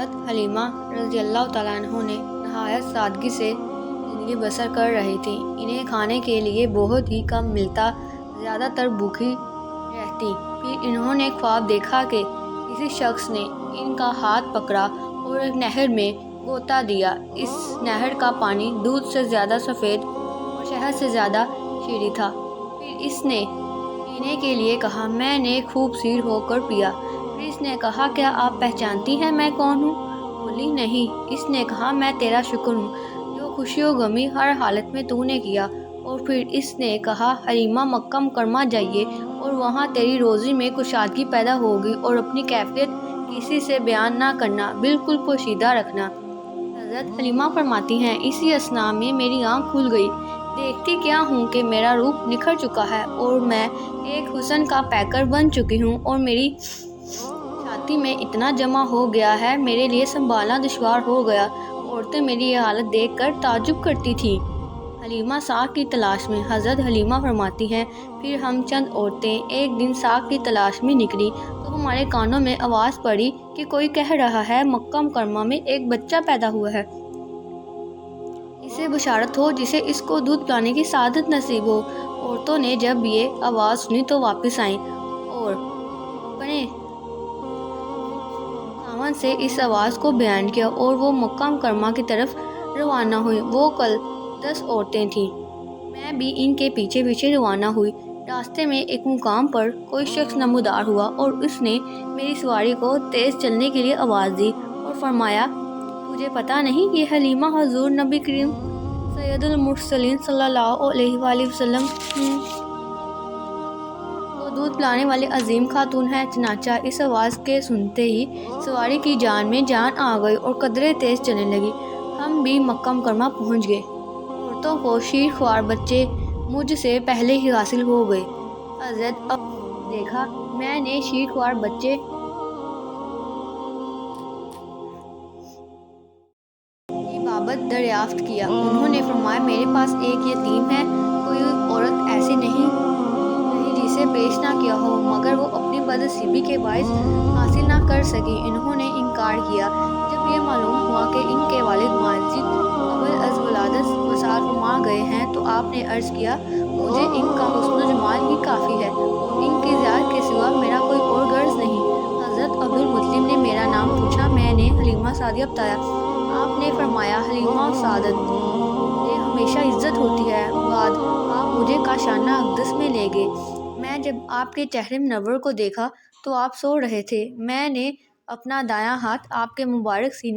حضرت حلیمہ رضی اللہ تعالیٰ عنہ نے نہایت سادگی سے زندگی بسر کر رہی تھیں۔ انہیں کھانے کے لیے بہت ہی کم ملتا، زیادہ تر بھوکی رہتی۔ پھر انہوں نے خواب دیکھا کہ کسی شخص نے ان کا ہاتھ پکڑا اور ایک نہر میں غوطہ دیا۔ اس نہر کا پانی دودھ سے زیادہ سفید اور شہد سے زیادہ شیریں تھا۔ پھر اس نے پینے کے لیے کہا، میں نے خوب سیر ہو کر پیا۔ پھر اس نے کہا، کیا آپ پہچانتی ہیں میں کون ہوں؟ بولی، نہیں۔ اس نے کہا، میں تیرا شکر ہوں جو خوشی و غمی ہر حالت میں تو نے کیا۔ اور پھر اس نے کہا، حلیمہ مکہ مکرمہ جائیے اور وہاں تیری روزی میں کشادگی پیدا ہوگی اور اپنی کیفیت کسی سے بیان نہ کرنا، بالکل پوشیدہ رکھنا۔ حضرت حلیمہ فرماتی ہیں، اسی اثناء میں میری آنکھ کھل گئی۔ دیکھتی کیا ہوں کہ میرا روپ نکھر چکا ہے اور میں ایک حسن کا پیکر بن چکی ہوں اور میری چھاتی میں اتنا جمع ہو گیا ہے، میرے لیے سنبھالنا دشوار ہو گیا۔ عورتیں میری یہ حالت دیکھ کر تعجب کرتی تھیں۔ حلیمہ ساگ کی تلاش میں۔ حضرت حلیمہ فرماتی ہیں، پھر ہم چند عورتیں ایک دن ساگ کی تلاش میں نکلیں تو ہمارے کانوں میں آواز پڑی کہ کوئی کہہ رہا ہے، مکہ مکرمہ میں ایک بچہ پیدا ہوا ہے۔ اسے بشارت ہو جسے اس کو دودھ پلانے کی سعادت نصیب ہو۔ عورتوں نے جب یہ آواز سنی تو واپس آئیں اور اپنے خاوند سے اس آواز کو بیان کیا اور وہ مکہ مکرمہ کی طرف روانہ ہوئیں۔ وہ کل 10 عورتیں تھیں۔ میں بھی ان کے پیچھے پیچھے روانہ ہوئی۔ راستے میں ایک مقام پر کوئی شخص نمودار ہوا اور اس نے میری سواری کو تیز چلنے کے لیے آواز دی اور فرمایا، تجھے پتہ نہیں یہ حلیمہ حضور نبی کریم سید المرسلین صلی اللہ علیہ وآلہ وسلم کو دودھ پلانے والی عظیم خاتون ہے؟ چنانچہ اس آواز کے سنتے ہی سواری کی جان میں جان آ گئی اور قدرے تیز چلنے لگی۔ ہم بھی مکہ مکرمہ پہنچ گئے۔ عورتوں کو شیر خوار بچے مجھ سے پہلے ہی حاصل ہو گئے۔ حضرت اب دیکھا میں نے شیر خوار بچے کی بابت دریافت کیا۔ انہوں نے فرمایا، میرے پاس ایک یتیم ہے، کوئی عورت ایسی نہیں جسے پیش نہ کیا ہو، مگر وہ اپنی بدنصیبی کے باعث حاصل نہ کر سکی۔ انہوں نے انکار کیا۔ جب یہ معلوم ہوا کہ ان کے والد ماجد قبل از ولادت وصال فرما گئے ہیں تو آپ نے عرض کیا، مجھے ان کا حسن و جمال ہی کافی ہے اور ان کی ذات کے سوا میرا کوئی اور غرض نہیں۔ حضرت عبدالمطلب نے میرا نام پوچھا۔ میں نے حلیمہ سعدیہ بتایا۔ آپ نے فرمایا، حلیمہ سعادت سے ہمیشہ عزت ہوتی ہے۔ بعد آپ مجھے کاشانہ اقدس میں لے گئے۔ میں جب آپ کے چہرے منور کو دیکھا تو آپ سو رہے تھے۔ میں نے اپنا دایاں ہاتھ آپ کے مبارک سینے